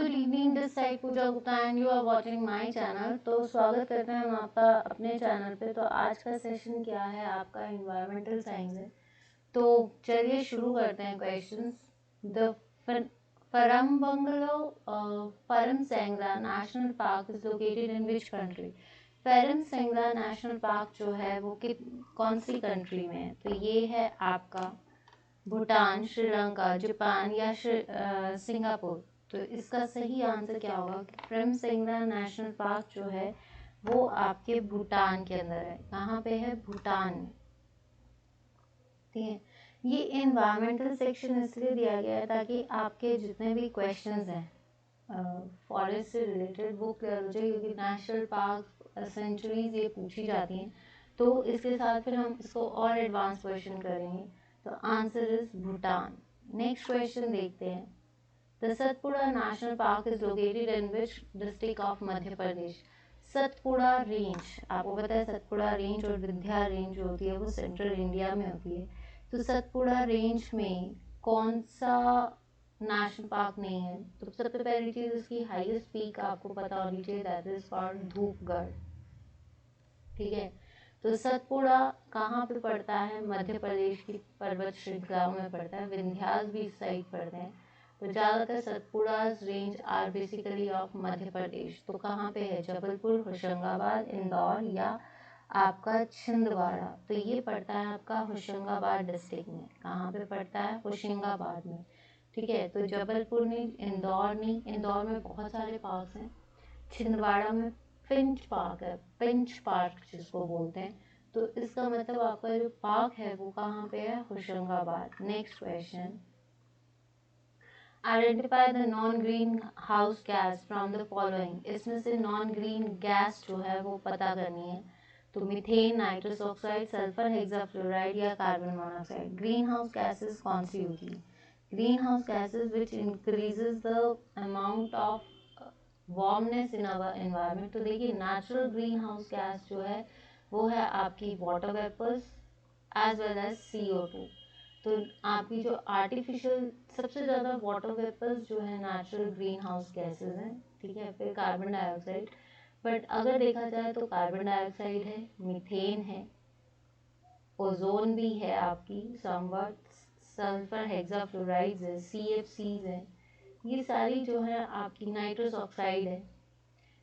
Good evening, this side Pooja Gupta and you are watching my channel. तो स्वागत करते हैं हम आपका अपने चैनल पे। तो आज का सेशन क्या है, आपका एनवायरमेंटल साइंस है। तो चलिए शुरू करते हैं questions. The Paramsangla national park is located in which country? पेरमसंगला नेशनल पार्क जो है वो कौन सी कंट्री में है? तो ये है आपका भूटान, श्रीलंका, जापान या सिंगापुर। तो इसका सही आंसर क्या होगा? पेरमसंगला नेशनल पार्क जो है वो आपके भूटान के अंदर है। कहाँ पे है? भूटान में। ठीक है, ये एनवायरमेंटल सेक्शन इसलिए दिया गया है ताकि आपके जितने भी क्वेश्चंस हैं फॉरेस्ट से रिलेटेड वो क्लियर हो जाए, क्योंकि नेशनल पार्क सेंचुरीज ये पूछी जाती हैं। तो इसके साथ फिर हम इसको और एडवांस क्वेश्चन करेंगे। तो answer is Bhutan. Next question देखते हैं। The Satpura national park is located in which district of Madhya Pradesh? Satpura range, आपको पता है सतपुड़ा रेंज और विंध्या रेंज जो होती है वो सेंट्रल इंडिया में होती है। तो सतपुड़ा रेंज में कौन सा नेशनल पार्क नहीं है? तो सबसे पहली चीज इसकी हाईएस्ट पीक आपको पता होनी चाहिए, दैट इज कॉल्ड धूपगढ़। ठीक है, तो सतपुड़ा कहाँ पे पड़ता है? मध्य प्रदेश की पर्वत श्रृंखलाओं में पड़ता है। विंध्यास भी इस साइड पड़ते हैं। तो ज़्यादातर सतपुड़ाज range are basically of Madhya Pradesh. तो कहाँ पे है? जबलपुर, होशंगाबाद, इंदौर या आपका छिंदवाड़ा। तो ये पड़ता है आपका होशंगाबाद डिस्ट्रिक्ट में। कहाँ पे पड़ता है? होशंगाबाद में। ठीक है, तो जबलपुर नहीं, इंदौर नहीं, इंदौर में बहुत सारे पार्क हैं। छिंदवाड़ा में फिंच पार्क है, फिंच पार्क जिसको बोलते हैं। तो इसका मतलब आपका जो पार्क है वो कहाँ पे है? Hoshangabad. Next question, identify the non green house gas from the following. इसमें से नॉन ग्रीन गैस जो है वो पता करनी है। तो methane, nitrous oxide, sulphur hexafluoride या carbon monoxide. Green house gases कौन सी होती है? Green house gases which increases the amount of warmness in our environment. तो देखिए, नेचुरल ग्रीन हाउस गैस जो है वो है आपकी water vapours as well as CO2। तो आपकी जो आर्टिफिशियल सबसे ज़्यादा वाटर वेपर्स जो है नेचुरल ग्रीन हाउस गैसेज हैं। ठीक है, फिर कार्बन डाइऑक्साइड, बट अगर देखा जाए तो कार्बन डाइऑक्साइड है, मीथेन है, ओजोन भी है आपकी समवट, सल्फर हेक्साफ्लोराइड्स है, CFCs है, ये सारी जो है आपकी नाइट्रस ऑक्साइड है,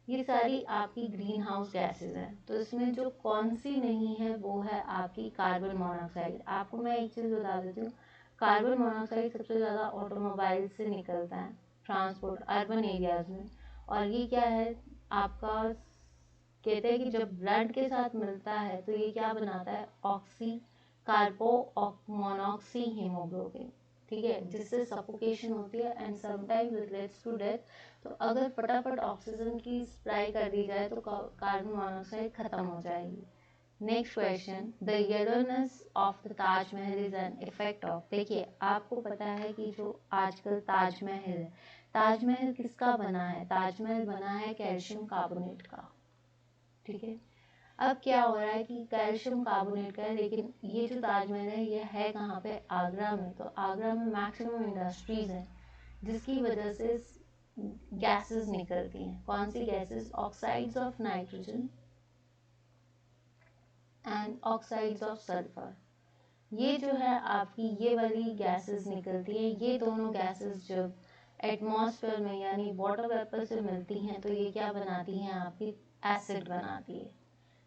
ये सारी आपकी ग्रीन हाउस गैसेज हैं। तो इसमें जो कौन सी नहीं है वो है आपकी कार्बन मोनोऑक्साइड। आपको मैं एक चीज़ बता देती हूँ, कार्बन मोनोऑक्साइड सबसे ज़्यादा ऑटोमोबाइल से निकलता है, ट्रांसपोर्ट, अर्बन एरियाज में। और ये क्या है आपका, कहते हैं कि जब ब्लड के साथ मिलता है तो ये क्या बनाता है? Oxy carbo monoxy haemoglobin. ठीक है, जिससे सफोकेशन होती है and sometimes it leads to death. तो अगर फटाफट ऑक्सीजन की सप्लाई कर दी जाए तो कार्बन मोनोऑक्साइड खत्म हो जाएगी। Next question, the yellowness of the Taj Mahal is an effect of. देखिए, आपको पता है कि जो आजकल ताजमहल है, ताजमहल किसका बना है? ताजमहल बना है कैल्शियम कार्बोनेट का। ठीक है, अब क्या हो रहा है कि कैल्शियम कार्बोनेट का है, लेकिन ये जो ताजमहल है ये है कहाँ पे? आगरा में। तो आगरा में मैक्सिमम इंडस्ट्रीज हैं जिसकी वजह से गैसेस निकलती हैं। कौन सी gases? Oxides of nitrogen and oxides of sulphur. ये जो है आपकी ये वाली गैसेस निकलती है। ये दोनों गैसेस जब एटमॉस्फेयर में यानी वाटर वेपर से मिलती हैं तो ये क्या बनाती हैं? आपकी एसिड बनाती है।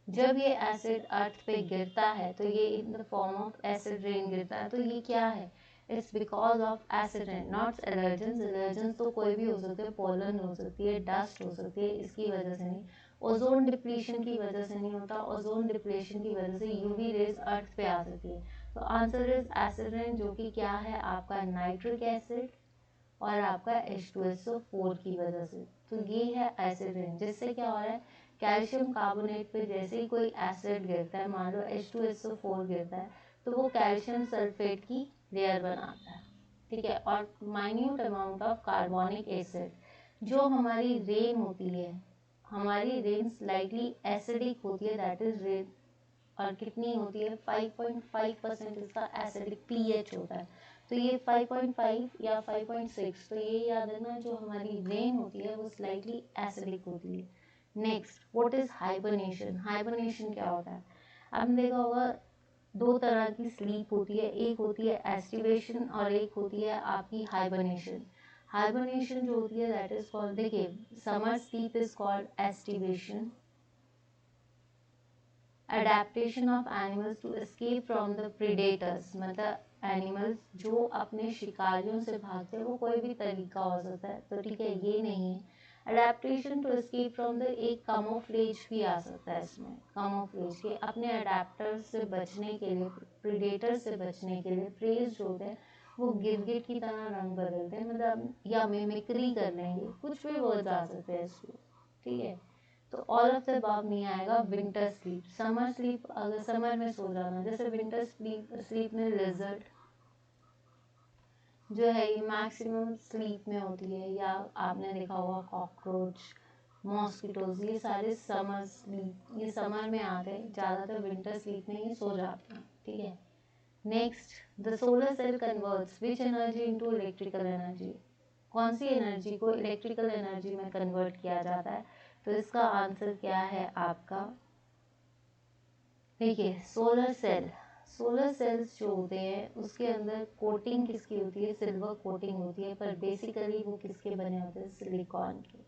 जब ये एसिड अर्थ पे गिरता है तो ये in the form of acid rain गिरता है। तो ये क्या है? It's because of acid rain, not allergens. Allergens तो कोई भी हो सकते हैं, पोलन हो सकती है, डस्ट हो सकती है, इसकी वजह से नहीं। ओजोन डिप्लीशन की वजह से नहीं होता। ओजोन डिप्लीशन की वजह से यूवी रेज अर्थ पे आ सकती है। तो आंसर इज एसिड रेन, जो कि क्या है आपका नाइट्रिक एसिड और आपका H2SO4 की वजह से। तो ये है एसिड रेन, जिससे क्या हो रहा है? कैल्शियम कार्बोनेट पे जैसे ही कोई एसिड गिरता है, मान लो H2SO4 गिरता है, तो वो कैल्शियम सल्फेट की लेयर बनाता है। ठीक है, और minute amount of carbonic acid, जो हमारी रेन होती है, हमारी रेन स्लाइटली एसिडिक होती है, दैट इज रेन। और कितनी होती है? 5.5% इसका एसिडिक pH होता है। तो ये 5.5 या 5.6, तो ये याद रखना जो हमारी ब्रेन होती है वो स्लाइटली एसिडिक होती है। Next, what is hibernation? Hibernation क्या होता है? आपने देखा होगा दो तरह की स्लीप होती है, एक होती है एस्टिवेशन और एक होती है आपकी हाइबरनेशन। हाइबरनेशन जो होती है दैट इज कॉल्ड, देखिए summer sleep is called aestivation, adaptation of animals to escape from the predators, मतलब एनिमल्स जो अपने शिकारियों से भागते हैं, वो कोई भी तरीका हो सकता है, तो ठीक है ये नहीं है। Adaptation to escape from the, एक कामोफ्लेज भी आ सकता है इसमें, कामोफ्लेज के अपने अडेप्टर से बचने के लिए, प्रीडेटर से बचने के लिए प्रेज जो होते हैं वो गिरगिट की तरह रंग बदलते हैं, मतलब या मिमिक्री कर लेंगे, कुछ भी वर्ड्स आ सकते हैं इसको, ठीक है। तो ऑल ऑफ द अबव नहीं आएगा। विंटर स्लीप, समर स्लीप, अगर समर में सो जाना, जैसे विंटर स्लीप में लिजर्ड जो है ये मैक्सिमम स्लीप में होती है, या आपने देखा होगा कॉकरोच, मॉस्किटोज, ये सारे समर स्लीप, ये समर में आते हैं, ज़्यादातर विंटर स्लीप में ये सो जाते हैं, ठीक है। Next, the solar cell converts which energy into electrical energy? कौन सी एनर्जी को इलेक्ट्रिकल एनर्जी में कन्वर्ट किया जाता है? तो इसका आंसर क्या है आपका, देखिए सोलर सेल, सोलर सेल्स जो होते हैं उसके अंदर कोटिंग किसकी होती है? सिल्वर कोटिंग होती है, पर बेसिकली वो किसके बने होते हैं? सिलिकॉन के।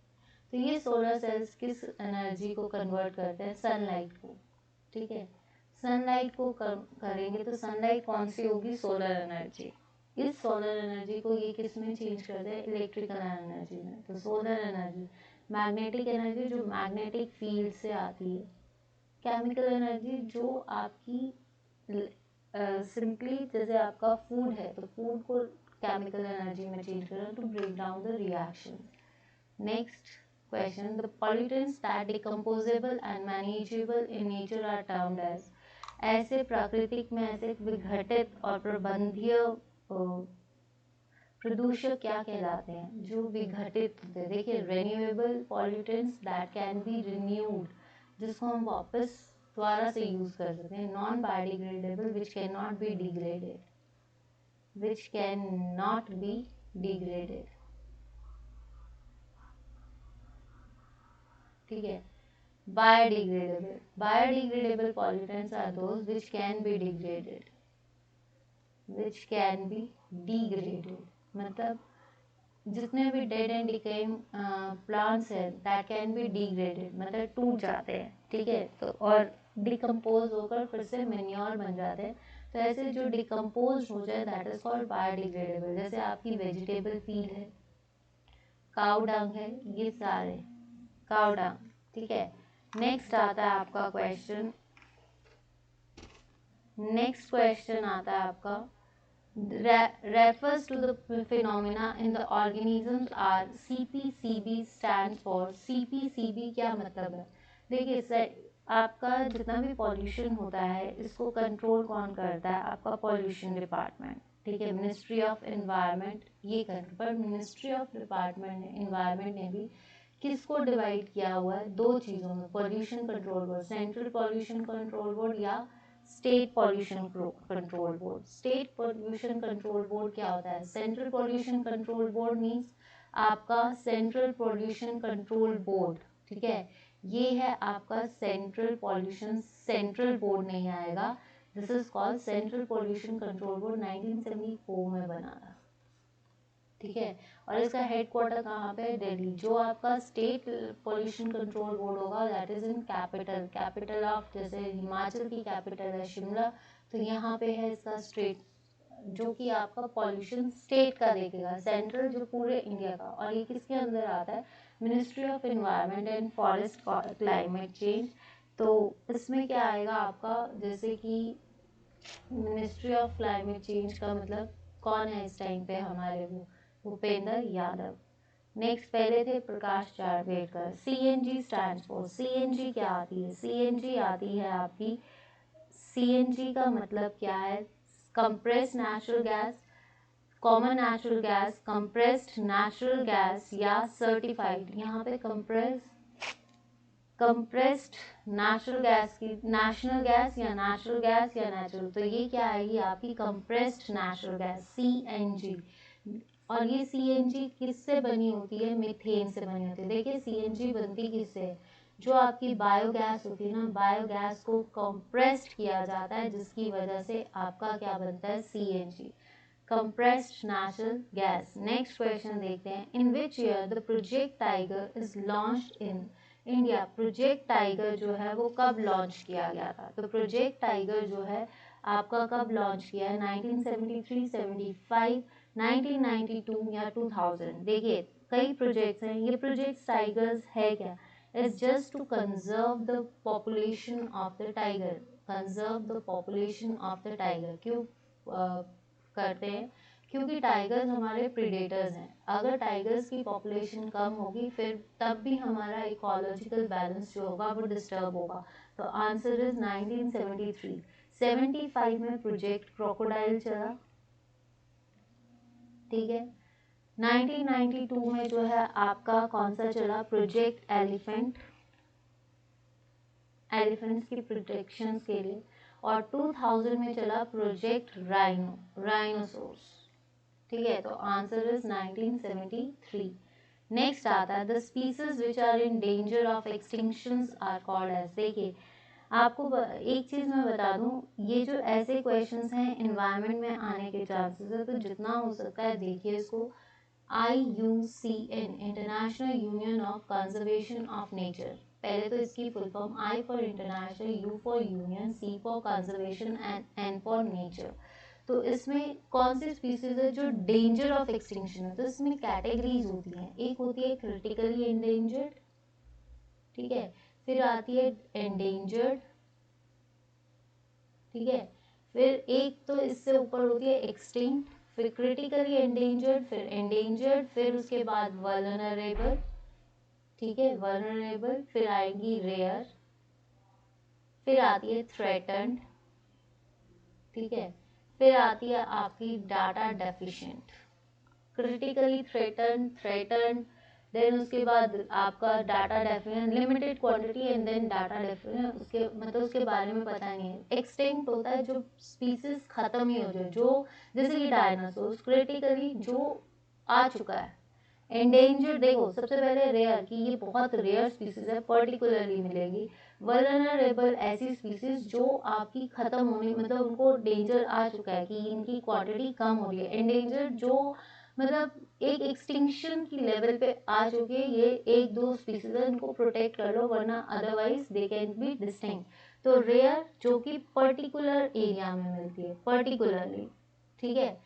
तो ये सोलर सेल्स किस एनर्जी को कन्वर्ट करते हैं? सनलाइट को, ठीक है। सनलाइट को करेंगे तो सनलाइट कौन सी होगी? Solar energy. इस सोलर एनर्जी को ये किस में चेंज करते हैं? इलेक्ट्रिकल एनर्जी में। तो सोलर एनर्जी, मैग्नेटिक एनर्जी जो मैग्नेटिक फील्ड से आती है, केमिकल एनर्जी जो आपकी सिंपली जैसे आपका फूड है तो फूड को केमिकल एनर्जी में चेंज करना to break down the reaction. Next question, the pollutants that decomposable and manageable in nature are termed as, ऐसे प्राकृतिक में ऐसे विघटित और प्रबंधीय प्रदूषक क्या कहलाते हैं? जो विघटित होते हैं। देखिए renewable pollutants that can be renewed, जिसको हम वापस दोबारा से यूज कर सकते हैं। Non biodegradable which can not be degraded, which can not be degraded, ठीक है। Biodegradable, biodegradable pollutants are those which can be degraded, which can be degraded, मतलब जितने भी डेड एंड डिकेइंग प्लांट्स हैं दैट कैन बी डिग्रेडेड, मतलब टूट जाते हैं, ठीक है। तो और डिकम्पोज होकर फिर से मेन्योर बन जाते हैं। तो ऐसे जो डिकम्पोज हो जाए दैट इज कॉल्ड बायोडिग्रेडेबल। जैसे आपकी वेजिटेबल फीड है, काउ डंग है, ये सारे काउ डंग, ठीक है। नेक्स्ट आता है आपका क्वेश्चन, नेक्स्ट क्वेश्चन आता है आपका, refers to the phenomena in the organisms are CPCB stands for, CPCB क्या मतलब है? देखिए आपका जितना भी पॉल्यूशन होता है इसको कंट्रोल कौन करता है? आपका पॉल्यूशन डिपार्टमेंट, ठीक है। मिनिस्ट्री ऑफ एनवायरनमेंट ये कंट्रोल, पर मिनिस्ट्री ऑफ डिपार्टमेंट एनवायरनमेंट ने भी किसको डिवाइड किया हुआ है? दो चीज़ों में, pollution control board, central pollution control board या state pollution control board. State pollution control board क्या होता है? Central pollution control board means आपका सेंट्रल पॉल्यूशन कंट्रोल बोर्ड, ठीक है। ये है आपका सेंट्रल पॉल्यूशन, सेंट्रल बोर्ड नहीं आएगा, this is called central pollution control board, 1974 में बना था, ठीक है। और इसका हेडक्वार्टर कहाँ पे है? दिल्ली। जो आपका स्टेट पॉल्यूशन कंट्रोल बोर्ड होगा that is in capital, capital of, जैसे हिमाचल की कैपिटल है शिमला, तो यहाँ पे है इसका स्टेट, जो कि आपका पॉल्यूशन स्टेट का देखेगा, सेंट्रल जो पूरे इंडिया का। और ये किसके अंदर आता है? Ministry of environment and forest climate change. तो इसमें क्या आएगा आपका, जैसे कि मिनिस्ट्री ऑफ क्लाइमेट चेंज का मतलब कौन है इस टाइम पे हमारे? वो भूपेंद्र यादव। नेक्स्ट पहले थे Prakash Javadekar. CNG stands for, CNG क्या आती है? CNG आती है आपकी, CNG का मतलब क्या है? Compressed natural gas, common natural gas, compressed natural gas या सर्टिफाइड। यहाँ पे कंप्रेस्ड नेचुरल गैस की, नेशनल गैस या नेचुरल गैस या नेचुरल, तो ये क्या आएगी आपकी कंप्रेस्ड नेचुरल गैस CNG। और ये CNG किससे बनी होती है, मीथेन से बनी होती है। देखिए CNG बनती किससे, जो आपकी बायोगैस होती है ना, बायोगैस को कंप्रेस्ड किया जाता है जिसकी वजह से आपका क्या बनता है, CNG, compressed natural gas। Next question देखते हैं, in which year the Project Tiger is launched in India. Project Tiger जो है वो कब लॉन्च किया गया था, तो प्रोजेक्ट टाइगर जो है आपका कब लॉन्च किया है, 1973, 75, 1992 या 2000। देखिए कई प्रोजेक्ट्स हैं, ये प्रोजेक्ट टाइगर्स है क्या, it's just to conserve the population of the tiger, conserve the population of the tiger. क्यों करते हैं, क्योंकि टाइगर्स हमारे प्रीडेटर्स हैं। अगर टाइगर्स की पॉपुलेशन कम होगी फिर तब भी हमारा इकोलॉजिकल बैलेंस जो होगा वो डिस्टर्ब होगा। तो आंसर इज 1973। 75 में प्रोजेक्ट क्रोकोडाइल चला, ठीक है। 1992 में जो है आपका कौन सा चला, प्रोजेक्ट एलिफेंट, एलिफेंट्स की प्रोटेक्शन के लिए। और 2000 में चला प्रोजेक्ट राइनो, राइनोसोर्स, ठीक है। तो आंसर इज 1973। नेक्स्ट आता है, the species which are in danger of extinctions are called as. देखिए आपको एक चीज मैं बता दूं, ये जो ऐसे क्वेश्चंस हैं एनवायरनमेंट में आने के चांसेस है, तो जितना हो सकता है देखिए इसको। IUCN, international union of conservation of nature, पहले तो इसकी full form I for international, U for union, C for conservation and N for nature. तो इसमें कौन सी स्पीसीज है जो डेंजर ऑफ एक्सटिंक्शन है, तो इसमें कैटेगरीज होती हैं। एक होती है क्रिटिकली एंडेंजर्ड, ठीक है, फिर आती है एंडेंजर्ड, ठीक है, फिर एक तो इससे ऊपर होती है एक्सटिंक्ट, फिर क्रिटिकली एंडेंजर्ड, फिर एंडेंजर्ड, फिर उसके बाद वल्नरेबल, ठीक है, वल्नरेबल, फिर आएगी रेयर, फिर आती है थ्रेटन्ड, ठीक है, फिर आती है आपकी data deficient, critically threatened, then उसके बाद आपका data deficient, limited quantity and then data deficient, उसके मतलब उसके बारे में पता नहीं है। एक्सटिंक्ट होता है जो स्पीसीज खत्म ही हो जाए, जो जैसे कि डायनासोर, क्रिटिकली जो आ चुका है। एंडेंजर्ड देखो सबसे पहले रेयर कि ये बहुत रेयर स्पीसीज है, पर्टिकुलरली मिलेगी। वल्नरेबल ऐसी स्पीसीज जो आपकी खत्म होने मतलब उनको डेंजर आ चुका है कि इनकी क्वांटिटी कम हो रही है। एंडेंजर्ड जो मतलब एक एक्सटिंक्शन की लेवल पे आ चुके हैं, ये एक दो स्पीसीज है, इनको प्रोटेक्ट कर लो वरना otherwise they can be distinct. तो रेयर जो कि पर्टिकुलर एरिया में मिलती है, पर्टिकुलरली, ठीक है।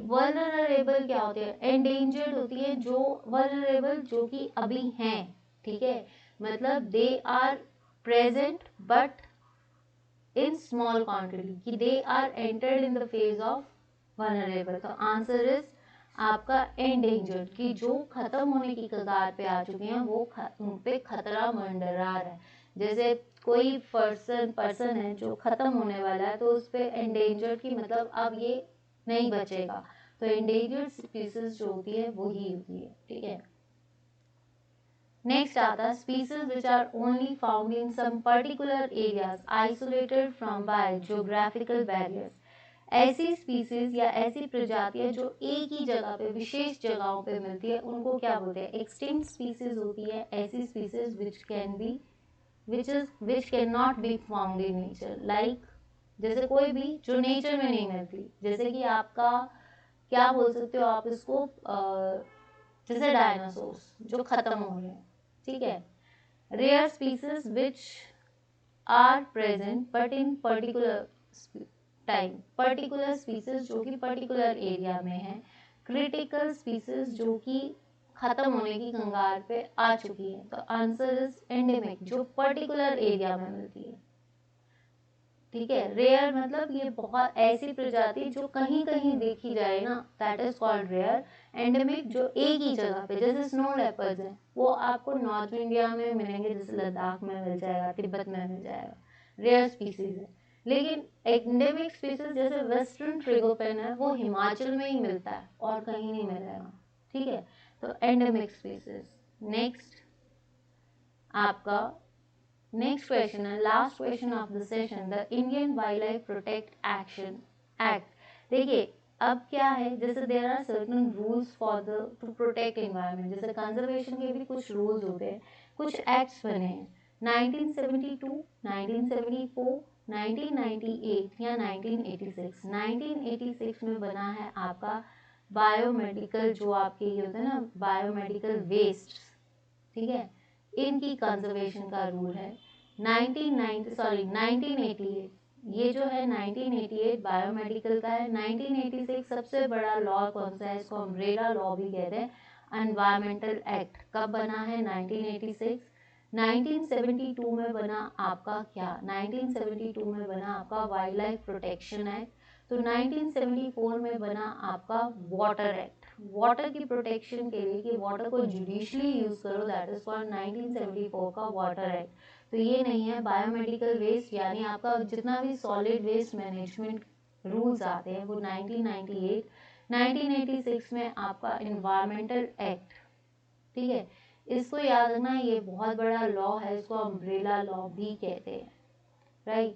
वल्नरेबल क्या होती है, एंडेंजर्ड होती है जो वल्नरेबल जो कि अभी हैं, ठीक है, मतलब they are present but in small quantity, कि they are entered in the phase of vulnerable. तो आंसर इज आपका एंडेंजर्ड, कि जो खत्म होने की कगार पे आ चुके हैं, वो उन पे खतरा मंडरा रहा है। जैसे कोई पर्सन है जो खत्म होने वाला है, तो उस पे एंडेंजर्ड की मतलब अब ये नहीं बचेगा। तो एंडेंजर्ड स्पीसीज जो होती है वो ही होती है, ठीक है। नेक्स्ट आता है, species which are only found in some particular areas isolated from by geographical barriers. ऐसी स्पीसीज या ऐसी प्रजातियां जो एक ही जगह पे विशेष जगहों पे मिलती है उनको क्या बोलते हैं, एक्सटिंक्ट स्पीसीज होती है ऐसी species which can not be found in nature. Like जैसे कोई भी जो नेचर में नहीं मिलती, जैसे कि आपका क्या बोल सकते हो आप इसको, जैसे डायनासोर्स जो खत्म हो रहे हैं, ठीक है। Rare species which are present but in particular time, particular species जो कि पर्टिकुलर एरिया में है। क्रिटिकल स्पीसीज जो कि खत्म होने की कगार पे आ चुकी है। तो आंसर इज एंडेमिक, जो पर्टिकुलर एरिया में मिलती है, ठीक है। रेयर मतलब ये बहुत ऐसी प्रजाति जो कहीं कहीं देखी जाए ना, that is called rare. Endemic जो एक ही जगह पे, जैसे स्नो लेपर्ड्स हैं, वो आपको नॉर्थ इंडिया में मिलेंगे, जैसे लद्दाख में मिल जाएगा, तिब्बत में मिल जाएगा, रेयर स्पीसीज है। लेकिन एंडेमिक स्पीसीज जैसे वेस्टर्न ट्रिगोपेन है, वो हिमाचल में ही मिलता है और कहीं नहीं मिलेगा, ठीक है। तो एंडेमिक स्पीसीज। नेक्स्ट आपका नेक्स्ट क्वेश्चन है, last question of the session, the Indian wild life protect action act. देखिए अब क्या है, जैसे there are certain rules for the to protect environment, जैसे कंजर्वेशन के भी कुछ रूल्स होते हैं, कुछ एक्ट्स बने हैं 1972, 1974, 1998 या 1986। 1986 में बना है आपका बायोमेडिकल, जो आपके ये होते हैं ना बायोमेडिकल वेस्ट, ठीक है, इनकी कंजर्वेशन का रूल है। 1988 ये जो है 1988 बायोमेडिकल का है। 1986 सबसे बड़ा लॉ कौन सा है, इसको अम्ब्रेला लॉ भी कहते हैं, एनवायरमेंटल एक्ट। कब बना है, 1986। 1972 में बना आपका क्या, 1972 में बना आपका वाइल्ड लाइफ प्रोटेक्शन एक्ट। तो 1974 में बना आपका वाटर एक्ट, वाटर की प्रोटेक्शन के लिए कि वाटर को जुडिशली यूज करो, दैट इज कॉल्ड 1974 का वाटर एक्ट। तो ये नहीं है बायोमेडिकल वेस्ट, यानी आपका जितना भी सॉलिड वेस्ट मैनेजमेंट रूल्स आते हैं वो 1998, 1986 में आपका एनवायरमेंटल एक्ट, ठीक है। इसको याद रखना, ये बहुत बड़ा लॉ है, इसको अम्ब्रेला लॉ भी कहते हैं, राइट।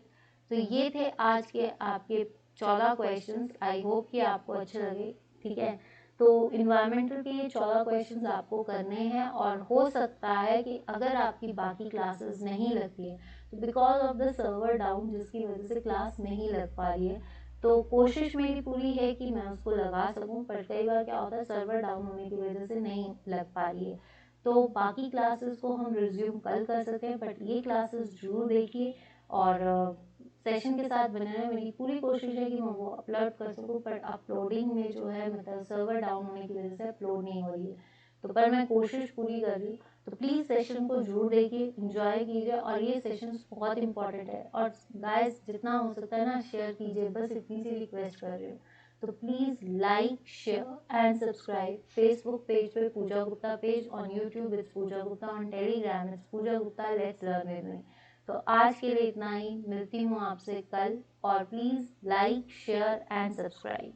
तो ये थे आज के आपके 14 क्वेश्चंस। आई होप कि आपको अच्छे लगे, ठीक है। तो इन्वायरमेंटल के ये 14 क्वेश्चंस आपको करने हैं, और हो सकता है कि अगर आपकी बाकी क्लासेस नहीं लगती है तो because of the server down, जिसकी वजह से क्लास नहीं लग पा रही है, तो कोशिश मेरी पूरी है कि मैं उसको लगा सकूं, पर कई बार क्या होता है सर्वर डाउन होने की वजह से नहीं लग पा रही है। तो बाकी क्लासेस को हम रिज्यूम कल कर सकते हैं, बट ये क्लासेस जरूर देखिए और सेशन के साथ बने रहे। मेरी पूरी कोशिश है कि मैं वो अपलोड कर सकूं, पर अपलोडिंग में जो है मतलब सर्वर डाउन होने की वजह से अपलोड नहीं हो रही है, तो पर मैं कोशिश पूरी कर रही हूँ। तो प्लीज़ सेशन को जरूर देखिए, इंजॉय कीजिए, और ये सेशंस बहुत इंपॉर्टेंट है। और गाइस जितना हो सकता है ना शेयर कीजिए, बस इतनी सी रिक्वेस्ट कर रही हूँ। तो please like, share and subscribe. Facebook page पे Pooja Gupta page, on YouTube it's Pooja Gupta, on Telegram it's Pooja Gupta, let's learn with me. तो आज के लिए इतना ही, मिलती हूँ आपसे कल, और please like, share and subscribe.